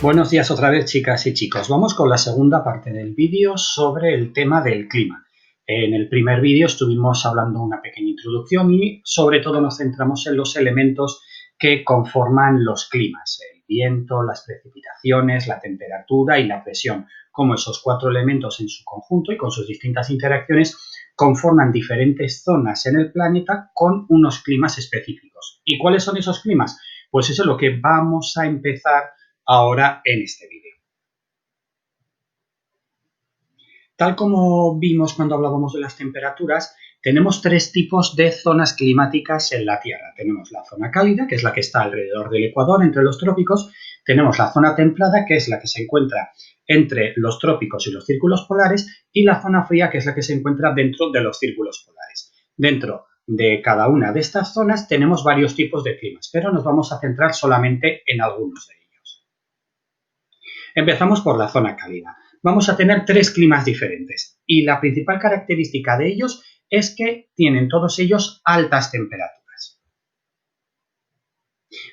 Buenos días otra vez, chicas y chicos. Vamos con la segunda parte del vídeo sobre el tema del clima. En el primer vídeo estuvimos hablando una pequeña introducción y sobre todo nos centramos en los elementos que conforman los climas: el viento, las precipitaciones, la temperatura y la presión. Como esos cuatro elementos en su conjunto y con sus distintas interacciones conforman diferentes zonas en el planeta con unos climas específicos. ¿Y cuáles son esos climas? Pues eso es lo que vamos a empezar ahora en este vídeo. Tal como vimos cuando hablábamos de las temperaturas, tenemos tres tipos de zonas climáticas en la Tierra. Tenemos la zona cálida, que es la que está alrededor del Ecuador, entre los trópicos. Tenemos la zona templada, que es la que se encuentra entre los trópicos y los círculos polares. Y la zona fría, que es la que se encuentra dentro de los círculos polares. Dentro de cada una de estas zonas tenemos varios tipos de climas, pero nos vamos a centrar solamente en algunos de ellos. Empezamos por la zona cálida. Vamos a tener tres climas diferentes y la principal característica de ellos es que tienen todos ellos altas temperaturas.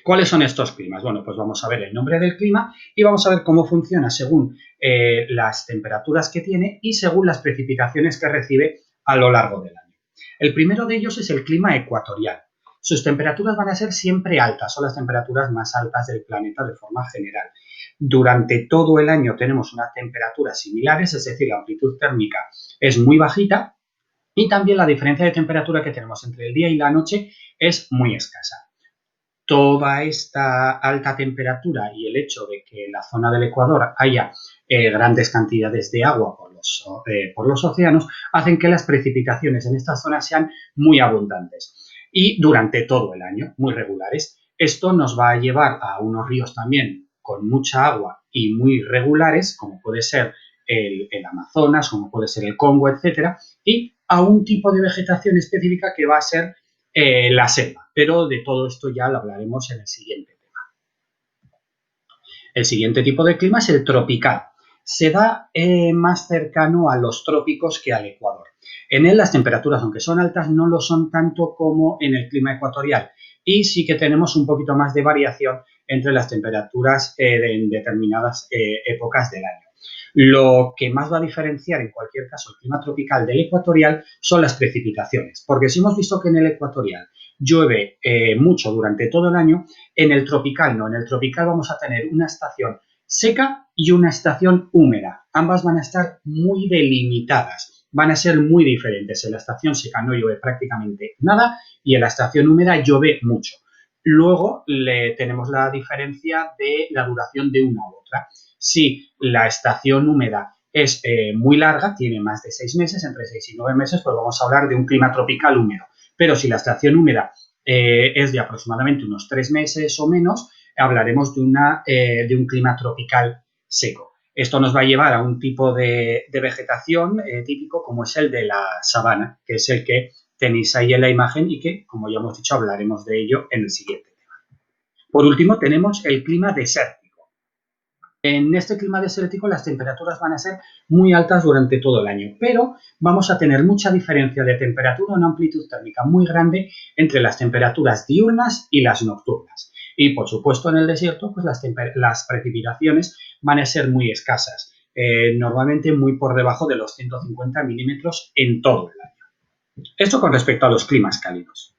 ¿Cuáles son estos climas? Bueno, pues vamos a ver el nombre del clima y vamos a ver cómo funciona según las temperaturas que tiene y según las precipitaciones que recibe a lo largo del año. El primero de ellos es el clima ecuatorial. Sus temperaturas van a ser siempre altas, son las temperaturas más altas del planeta de forma general. Durante todo el año tenemos unas temperaturas similares, es decir, la amplitud térmica es muy bajita y también la diferencia de temperatura que tenemos entre el día y la noche es muy escasa. Toda esta alta temperatura y el hecho de que en la zona del Ecuador haya grandes cantidades de agua por los océanos hacen que las precipitaciones en esta zona sean muy abundantes y durante todo el año, muy regulares. Esto nos va a llevar a unos ríos también con mucha agua y muy regulares, como puede ser el Amazonas, como puede ser el Congo, etcétera, y a un tipo de vegetación específica que va a ser la selva, pero de todo esto ya lo hablaremos en el siguiente tema. El siguiente tipo de clima es el tropical. Se da más cercano a los trópicos que al Ecuador. En él las temperaturas, aunque son altas, no lo son tanto como en el clima ecuatorial y sí que tenemos un poquito más de variación entre las temperaturas en determinadas épocas del año. Lo que más va a diferenciar en cualquier caso el clima tropical del ecuatorial son las precipitaciones, porque si hemos visto que en el ecuatorial llueve mucho durante todo el año, en el tropical no. En el tropical vamos a tener una estación seca y una estación húmeda. Ambas van a estar muy delimitadas, van a ser muy diferentes. En la estación seca no llueve prácticamente nada y en la estación húmeda llueve mucho. Luego tenemos la diferencia de la duración de una u otra. Si la estación húmeda es muy larga, tiene más de 6 meses, entre 6 y 9 meses, pues vamos a hablar de un clima tropical húmedo. Pero si la estación húmeda es de aproximadamente unos 3 meses o menos, hablaremos de un clima tropical seco. Esto nos va a llevar a un tipo de vegetación típico como es el de la sabana, que es el que tenéis ahí en la imagen y que, como ya hemos dicho, hablaremos de ello en el siguiente tema. Por último, tenemos el clima desértico. En este clima desértico las temperaturas van a ser muy altas durante todo el año, pero vamos a tener mucha diferencia de temperatura, una amplitud térmica muy grande entre las temperaturas diurnas y las nocturnas. Y por supuesto en el desierto pues las precipitaciones van a ser muy escasas, normalmente muy por debajo de los 150 milímetros en todo el año. Esto con respecto a los climas cálidos.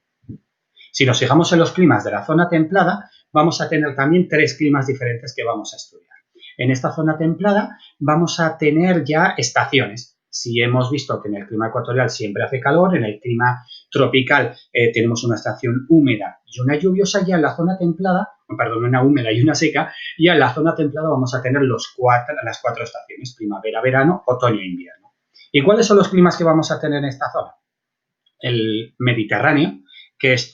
Si nos fijamos en los climas de la zona templada, vamos a tener también tres climas diferentes que vamos a estudiar. En esta zona templada vamos a tener ya estaciones. Si hemos visto que en el clima ecuatorial siempre hace calor, en el clima tropical tenemos una estación húmeda y una lluviosa, ya en la zona templada, perdón, una húmeda y una seca, ya en la zona templada vamos a tener las cuatro estaciones: primavera, verano, otoño e invierno. ¿Y cuáles son los climas que vamos a tener en esta zona? El Mediterráneo, que es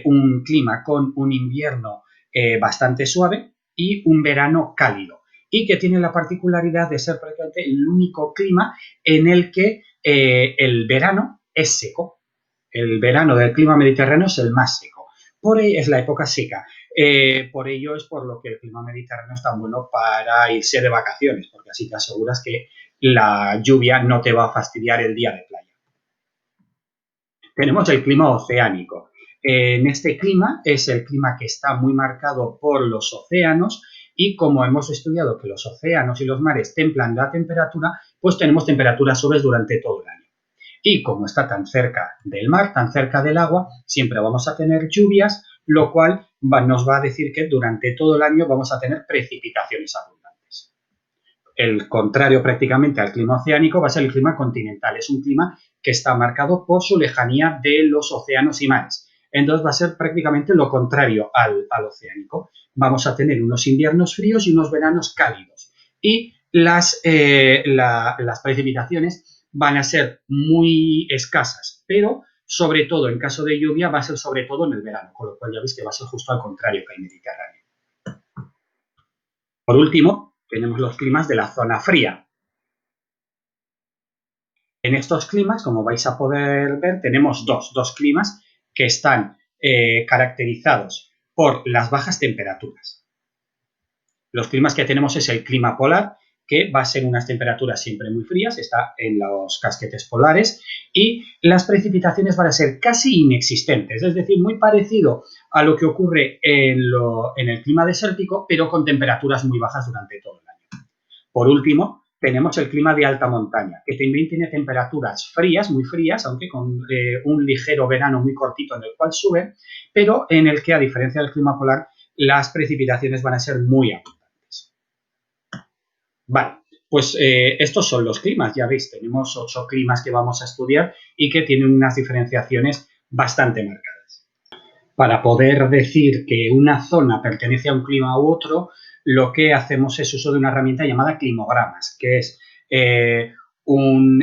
un clima con un invierno bastante suave y un verano cálido, y que tiene la particularidad de ser prácticamente el único clima en el que el verano es seco. El verano del clima mediterráneo es el más seco. Por ello es la época seca. Por ello es por lo que el clima mediterráneo es tan bueno para irse de vacaciones, porque así te aseguras que la lluvia no te va a fastidiar el día de playa. Tenemos el clima oceánico. En este clima es el clima que está muy marcado por los océanos y como hemos estudiado que los océanos y los mares templan la temperatura, pues tenemos temperaturas suaves durante todo el año. Y como está tan cerca del mar, tan cerca del agua, siempre vamos a tener lluvias, lo cual nos va a decir que durante todo el año vamos a tener precipitaciones abundantes. El contrario prácticamente al clima oceánico va a ser el clima continental. Es un clima que está marcado por su lejanía de los océanos y mares. Entonces va a ser prácticamente lo contrario al oceánico. Vamos a tener unos inviernos fríos y unos veranos cálidos. Y las precipitaciones van a ser muy escasas, pero sobre todo en caso de lluvia va a ser sobre todo en el verano, con lo cual ya veis que va a ser justo al contrario que el Mediterráneo. Por último, tenemos los climas de la zona fría. En estos climas, como vais a poder ver, tenemos dos climas que están caracterizados por las bajas temperaturas. Los climas que tenemos es el clima polar, que va a ser unas temperaturas siempre muy frías, está en los casquetes polares, y las precipitaciones van a ser casi inexistentes, es decir, muy parecido a lo que ocurre en el clima desértico, pero con temperaturas muy bajas durante todo el año. Por último, tenemos el clima de alta montaña, que también tiene temperaturas frías, muy frías, aunque con un ligero verano muy cortito en el cual sube, pero en el que, a diferencia del clima polar, las precipitaciones van a ser muy abundantes. Vale, pues estos son los climas, ya veis, tenemos 8 climas que vamos a estudiar y que tienen unas diferenciaciones bastante marcadas. Para poder decir que una zona pertenece a un clima u otro, lo que hacemos es uso de una herramienta llamada climogramas, que es un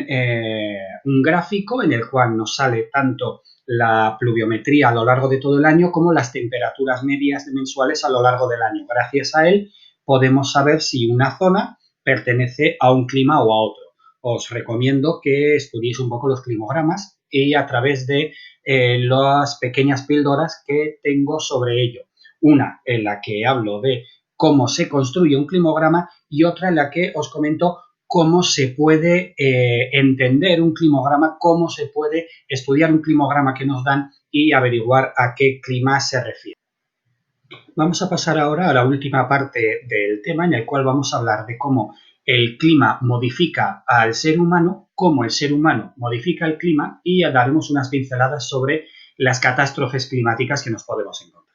gráfico en el cual nos sale tanto la pluviometría a lo largo de todo el año como las temperaturas medias mensuales a lo largo del año. Gracias a él podemos saber si una zona pertenece a un clima o a otro. Os recomiendo que estudiéis un poco los climogramas y a través de las pequeñas píldoras que tengo sobre ello. Una en la que hablo de cómo se construye un climograma y otra en la que os comento cómo se puede entender un climograma, cómo se puede estudiar un climograma que nos dan y averiguar a qué clima se refiere. Vamos a pasar ahora a la última parte del tema, en el cual vamos a hablar de cómo el clima modifica al ser humano, cómo el ser humano modifica el clima y daremos unas pinceladas sobre las catástrofes climáticas que nos podemos encontrar.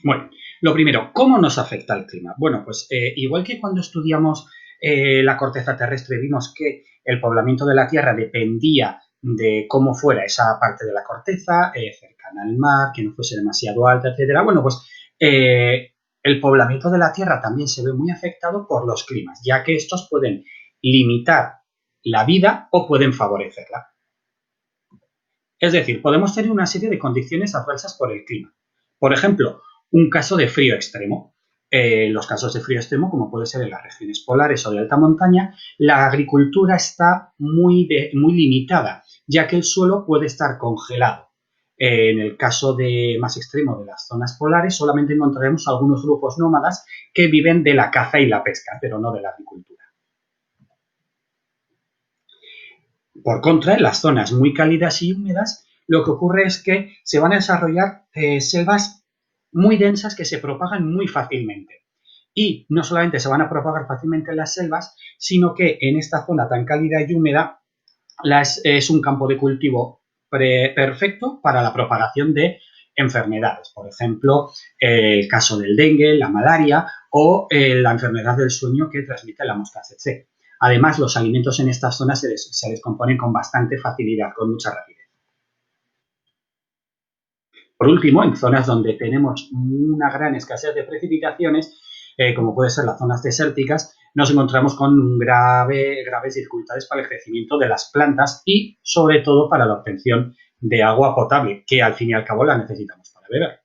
Bueno, lo primero, ¿cómo nos afecta el clima? Bueno, pues igual que cuando estudiamos la corteza terrestre vimos que el poblamiento de la Tierra dependía de cómo fuera esa parte de la corteza, cercana al mar, que no fuese demasiado alta, etcétera. Bueno, pues el poblamiento de la Tierra también se ve muy afectado por los climas, ya que estos pueden limitar la vida o pueden favorecerla. Es decir, podemos tener una serie de condiciones adversas por el clima. Por ejemplo, un caso de frío extremo. Los casos de frío extremo, como puede ser en las regiones polares o de alta montaña, la agricultura está muy limitada, ya que el suelo puede estar congelado. En el caso más extremo de las zonas polares, solamente encontraremos algunos grupos nómadas que viven de la caza y la pesca, pero no de la agricultura. Por contra, en las zonas muy cálidas y húmedas, lo que ocurre es que se van a desarrollar selvas muy densas que se propagan muy fácilmente. Y no solamente se van a propagar fácilmente en las selvas, sino que en esta zona tan cálida y húmeda es un campo de cultivo perfecto para la propagación de enfermedades. Por ejemplo, el caso del dengue, la malaria o la enfermedad del sueño que transmite la mosca tsetse. Además, los alimentos en estas zonas se descomponen con bastante facilidad, con mucha rapidez. Por último, en zonas donde tenemos una gran escasez de precipitaciones, como puede ser las zonas desérticas, nos encontramos con graves dificultades para el crecimiento de las plantas y, sobre todo, para la obtención de agua potable, que al fin y al cabo la necesitamos para beber.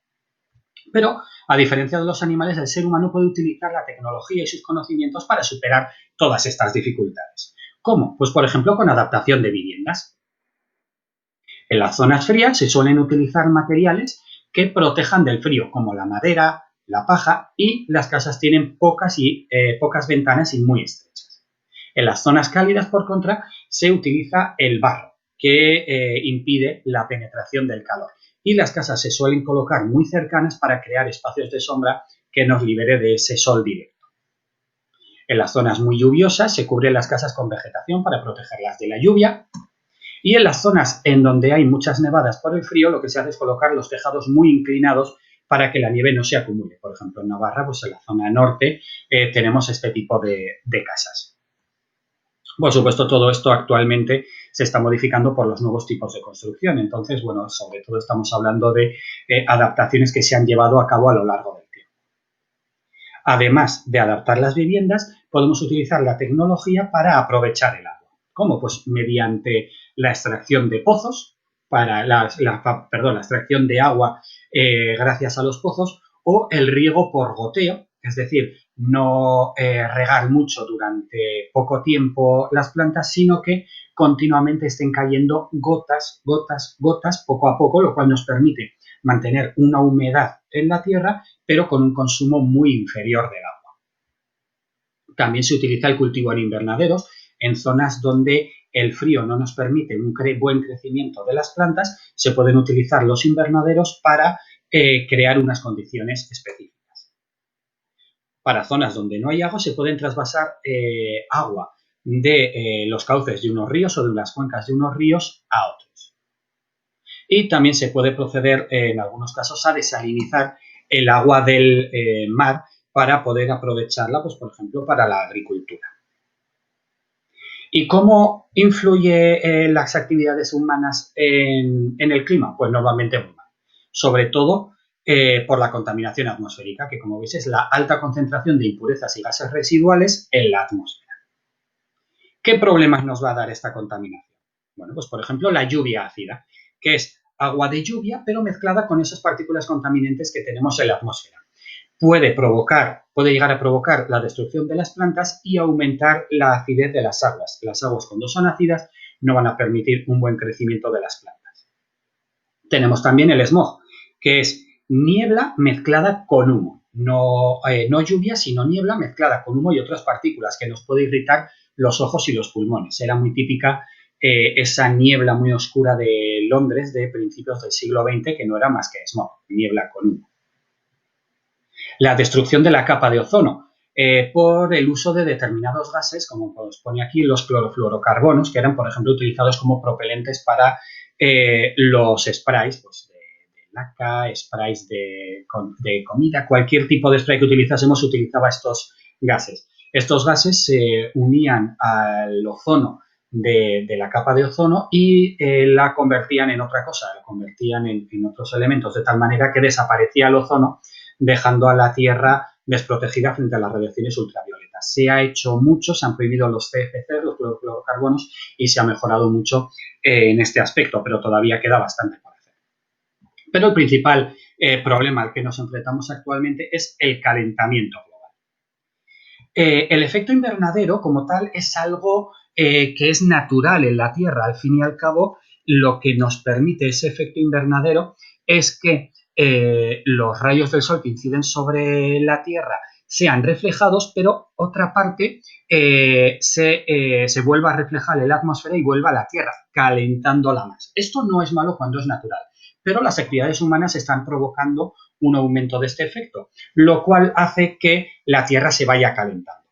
Pero, a diferencia de los animales, el ser humano puede utilizar la tecnología y sus conocimientos para superar todas estas dificultades. ¿Cómo? Pues, por ejemplo, con adaptación de viviendas. En las zonas frías se suelen utilizar materiales que protejan del frío, como la madera, la paja, y las casas tienen pocas ventanas y muy estrechas. En las zonas cálidas, por contra, se utiliza el barro, que impide la penetración del calor. y las casas se suelen colocar muy cercanas para crear espacios de sombra que nos libere de ese sol directo. En las zonas muy lluviosas se cubren las casas con vegetación para protegerlas de la lluvia. Y en las zonas en donde hay muchas nevadas por el frío, lo que se hace es colocar los tejados muy inclinados para que la nieve no se acumule. Por ejemplo, en Navarra, pues en la zona norte, tenemos este tipo de casas. Por supuesto, todo esto actualmente se está modificando por los nuevos tipos de construcción. Entonces, bueno, sobre todo estamos hablando de adaptaciones que se han llevado a cabo a lo largo del tiempo. Además de adaptar las viviendas, podemos utilizar la tecnología para aprovechar el agua. ¿Cómo? Pues mediante la extracción de pozos, la extracción de agua gracias a los pozos, o el riego por goteo, es decir, no regar mucho durante poco tiempo las plantas, sino que continuamente estén cayendo gotas, gotas, gotas, poco a poco, lo cual nos permite mantener una humedad en la tierra, pero con un consumo muy inferior del agua. También se utiliza el cultivo en invernaderos en zonas donde el frío no nos permite un buen crecimiento de las plantas. Se pueden utilizar los invernaderos para crear unas condiciones específicas. Para zonas donde no hay agua se pueden trasvasar agua de los cauces de unos ríos o de las cuencas de unos ríos a otros. Y también se puede proceder en algunos casos a desalinizar el agua del mar para poder aprovecharla, pues, por ejemplo, para la agricultura. ¿Y cómo influye las actividades humanas en el clima? Pues normalmente muy mal. Sobre todo por la contaminación atmosférica, que como veis es la alta concentración de impurezas y gases residuales en la atmósfera. ¿Qué problemas nos va a dar esta contaminación? Bueno, pues por ejemplo la lluvia ácida, que es agua de lluvia pero mezclada con esas partículas contaminantes que tenemos en la atmósfera. Puede llegar a provocar la destrucción de las plantas y aumentar la acidez de las aguas. Las aguas, cuando son ácidas, no van a permitir un buen crecimiento de las plantas. Tenemos también el smog, que es niebla mezclada con humo. No lluvia, sino niebla mezclada con humo y otras partículas que nos puede irritar los ojos y los pulmones. Era muy típica esa niebla muy oscura de Londres de principios del siglo XX, que no era más que smog, niebla con humo. La destrucción de la capa de ozono por el uso de determinados gases, como os pone aquí, los clorofluorocarbonos, que eran, por ejemplo, utilizados como propelentes para los sprays, pues, de laca, sprays de comida, cualquier tipo de spray que utilizásemos utilizaba estos gases. Estos gases se unían al ozono de la capa de ozono y la convertían en otra cosa, la convertían en otros elementos, de tal manera que desaparecía el ozono, dejando a la Tierra desprotegida frente a las radiaciones ultravioletas. Se ha hecho mucho, se han prohibido los CFC, los clorofluorocarbonos, y se ha mejorado mucho en este aspecto, pero todavía queda bastante por hacer. Pero el principal problema al que nos enfrentamos actualmente es el calentamiento global. El efecto invernadero, como tal, es algo que es natural en la Tierra. Al fin y al cabo, lo que nos permite ese efecto invernadero es que los rayos del sol que inciden sobre la Tierra sean reflejados, pero otra parte se vuelva a reflejar en la atmósfera y vuelva a la Tierra, calentándola más. Esto no es malo cuando es natural, pero las actividades humanas están provocando un aumento de este efecto, lo cual hace que la Tierra se vaya calentando.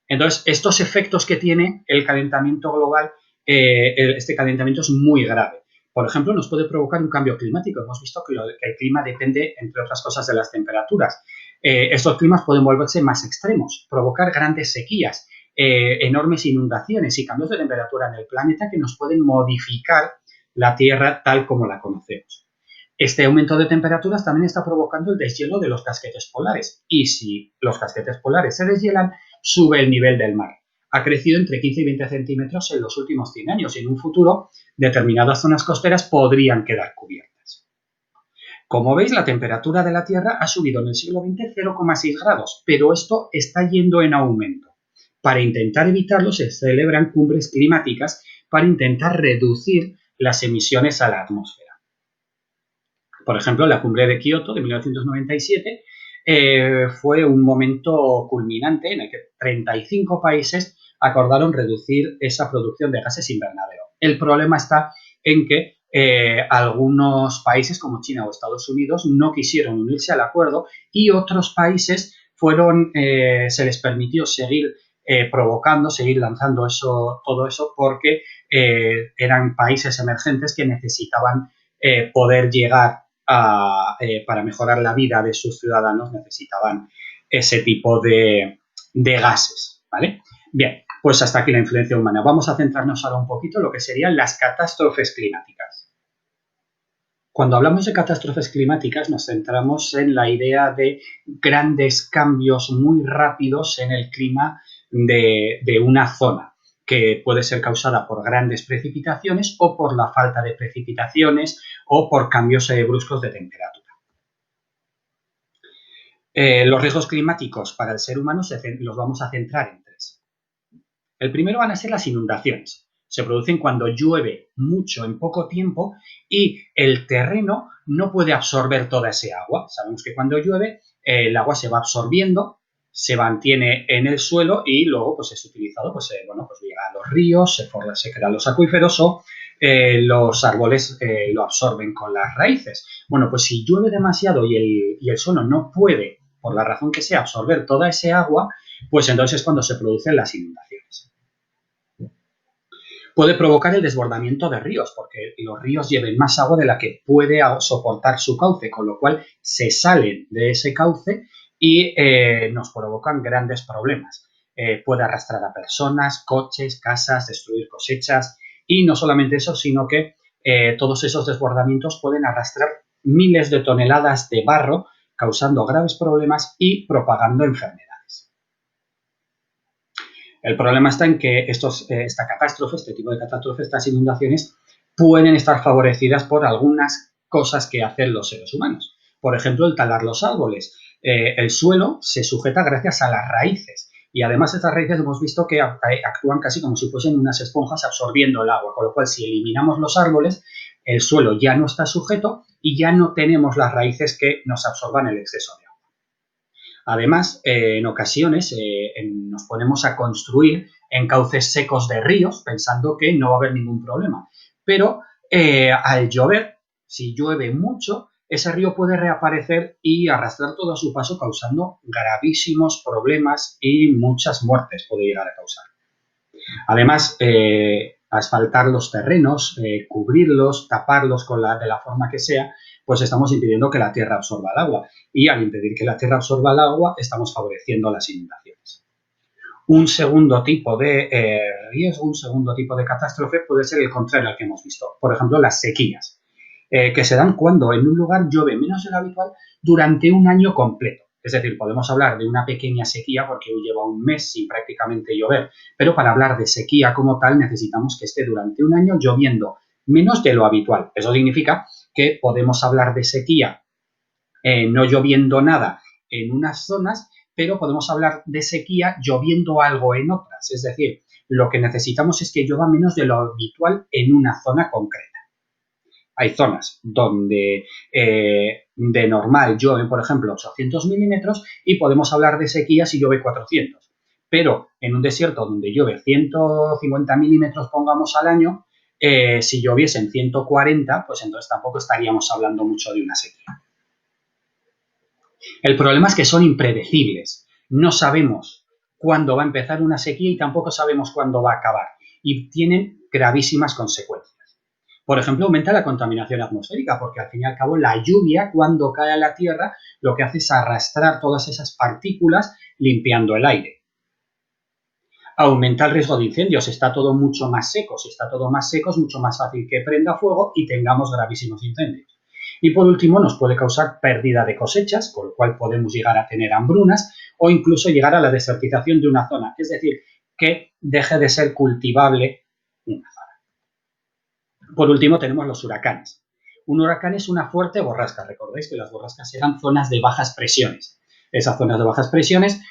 Entonces, estos efectos que tiene el calentamiento global, este calentamiento es muy grave. Por ejemplo, nos puede provocar un cambio climático. Hemos visto que el clima depende, entre otras cosas, de las temperaturas. Estos climas pueden volverse más extremos, provocar grandes sequías, enormes inundaciones y cambios de temperatura en el planeta que nos pueden modificar la Tierra tal como la conocemos. Este aumento de temperaturas también está provocando el deshielo de los casquetes polares. Y si los casquetes polares se deshielan, sube el nivel del mar. Ha crecido entre 15 y 20 centímetros en los últimos 100 años y en un futuro determinadas zonas costeras podrían quedar cubiertas. Como veis, la temperatura de la Tierra ha subido en el siglo XX 0,6 grados, pero esto está yendo en aumento. Para intentar evitarlo, se celebran cumbres climáticas para intentar reducir las emisiones a la atmósfera. Por ejemplo, la cumbre de Kioto de 1997 fue un momento culminante en el que 35 países acordaron reducir esa producción de gases invernadero. El problema está en que algunos países como China o Estados Unidos no quisieron unirse al acuerdo y otros países se les permitió seguir provocando, seguir lanzando todo eso porque eran países emergentes que necesitaban poder llegar para mejorar la vida de sus ciudadanos, necesitaban ese tipo de gases, ¿vale? Bien, pues hasta aquí la influencia humana. Vamos a centrarnos ahora un poquito en lo que serían las catástrofes climáticas. Cuando hablamos de catástrofes climáticas nos centramos en la idea de grandes cambios muy rápidos en el clima de una zona, que puede ser causada por grandes precipitaciones o por la falta de precipitaciones o por cambios bruscos de temperatura. Los riesgos climáticos para el ser humano los vamos a centrar en tres. El primero van a ser las inundaciones. Se producen cuando llueve mucho en poco tiempo y el terreno no puede absorber toda ese agua. Sabemos que cuando llueve el agua se va absorbiendo, se mantiene en el suelo y luego pues, es utilizado, pues llega a los ríos, se crean los acuíferos o los árboles lo absorben con las raíces. Bueno, pues si llueve demasiado y el suelo no puede, por la razón que sea, absorber toda ese agua, pues entonces es cuando se producen las inundaciones. Puede provocar el desbordamiento de ríos, porque los ríos lleven más agua de la que puede soportar su cauce, con lo cual se salen de ese cauce y nos provocan grandes problemas. Puede arrastrar a personas, coches, casas, destruir cosechas y no solamente eso, sino que todos esos desbordamientos pueden arrastrar miles de toneladas de barro, causando graves problemas y propagando enfermedades. El problema está en que esta catástrofe, este tipo de catástrofes, estas inundaciones, pueden estar favorecidas por algunas cosas que hacen los seres humanos. Por ejemplo, el talar los árboles. El suelo se sujeta gracias a las raíces y además estas raíces hemos visto que actúan casi como si fuesen unas esponjas absorbiendo el agua, con lo cual si eliminamos los árboles, el suelo ya no está sujeto y ya no tenemos las raíces que nos absorban el exceso de agua. Además, en ocasiones nos ponemos a construir en cauces secos de ríos pensando que no va a haber ningún problema. Pero al llover, si llueve mucho, ese río puede reaparecer y arrastrar todo a su paso causando gravísimos problemas y muchas muertes puede llegar a causar. Además, asfaltar los terrenos, cubrirlos, taparlos de la forma que sea, pues estamos impidiendo que la tierra absorba el agua. Y al impedir que la tierra absorba el agua, estamos favoreciendo las inundaciones. Un segundo tipo de riesgo, un segundo tipo de catástrofe puede ser el contrario al que hemos visto. Por ejemplo, las sequías, que se dan cuando en un lugar llueve menos de lo habitual durante un año completo. Es decir, podemos hablar de una pequeña sequía porque hoy lleva un mes sin prácticamente llover, pero para hablar de sequía como tal necesitamos que esté durante un año lloviendo menos de lo habitual. Eso significa que podemos hablar de sequía no lloviendo nada en unas zonas, pero podemos hablar de sequía lloviendo algo en otras. Es decir, lo que necesitamos es que llueva menos de lo habitual en una zona concreta. Hay zonas donde de normal llueven, por ejemplo, 800 milímetros y podemos hablar de sequía si llueve 400. Pero en un desierto donde llueve 150 milímetros, pongamos, al año, si lloviesen 140, pues entonces tampoco estaríamos hablando mucho de una sequía. El problema es que son impredecibles. No sabemos cuándo va a empezar una sequía y tampoco sabemos cuándo va a acabar. Y tienen gravísimas consecuencias. Por ejemplo, aumenta la contaminación atmosférica, porque al fin y al cabo la lluvia, cuando cae a la Tierra, lo que hace es arrastrar todas esas partículas limpiando el aire. Aumenta el riesgo de incendios, está todo mucho más seco. Si está todo más seco, es mucho más fácil que prenda fuego y tengamos gravísimos incendios. Y por último, nos puede causar pérdida de cosechas, con lo cual podemos llegar a tener hambrunas o incluso llegar a la desertización de una zona, es decir, que deje de ser cultivable una zona. Por último, tenemos los huracanes. Un huracán es una fuerte borrasca. Recordéis que las borrascas eran zonas de bajas presiones. Esas zonas de bajas presiones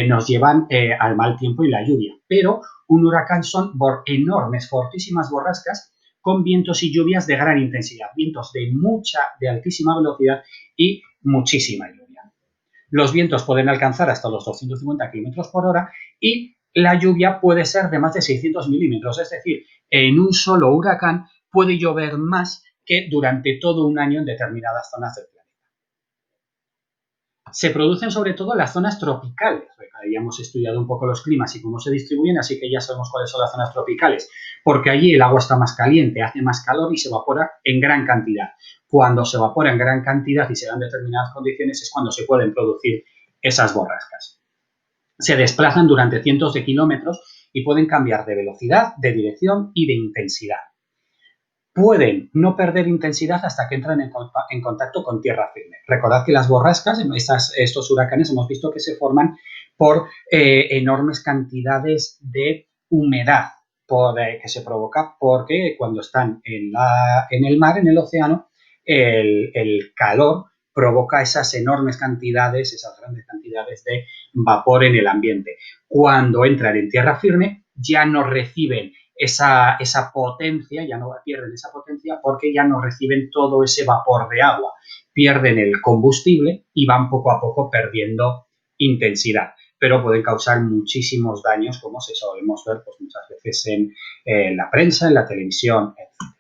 nos llevan al mal tiempo y la lluvia. Pero un huracán son enormes, fortísimas borrascas con vientos y lluvias de gran intensidad. Vientos de altísima velocidad y muchísima lluvia. Los vientos pueden alcanzar hasta los 250 km por hora y la lluvia puede ser de más de 600 milímetros. Es decir, en un solo huracán puede llover más que durante todo un año en determinadas zonas del planeta. Se producen sobre todo en las zonas tropicales. Ya hemos estudiado un poco los climas y cómo se distribuyen, así que ya sabemos cuáles son las zonas tropicales, porque allí el agua está más caliente, hace más calor y se evapora en gran cantidad. Cuando se evapora en gran cantidad y se dan determinadas condiciones es cuando se pueden producir esas borrascas. Se desplazan durante cientos de kilómetros y pueden cambiar de velocidad, de dirección y de intensidad. Pueden no perder intensidad hasta que entran en contacto con tierra firme. Recordad que las borrascas, estos huracanes, hemos visto que se forman por enormes cantidades de humedad que se provoca porque cuando están en el mar, en el océano, el calor provoca esas enormes cantidades, esas grandes cantidades de vapor en el ambiente. Cuando entran en tierra firme, ya no reciben esa potencia, ya no pierden esa potencia porque ya no reciben todo ese vapor de agua, pierden el combustible y van poco a poco perdiendo intensidad, pero pueden causar muchísimos daños como se solemos ver pues, muchas veces en la prensa, en la televisión, etc.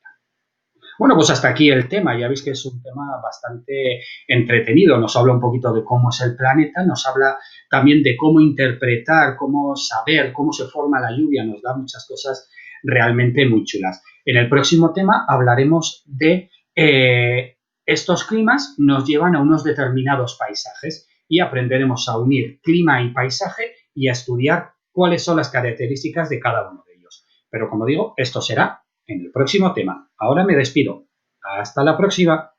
Bueno, pues hasta aquí el tema. Ya veis que es un tema bastante entretenido. Nos habla un poquito de cómo es el planeta, nos habla también de cómo interpretar, cómo saber, cómo se forma la lluvia. Nos da muchas cosas realmente muy chulas. En el próximo tema hablaremos de estos climas nos llevan a unos determinados paisajes y aprenderemos a unir clima y paisaje y a estudiar cuáles son las características de cada uno de ellos. Pero como digo, esto será en el próximo tema. Ahora me despido. Hasta la próxima.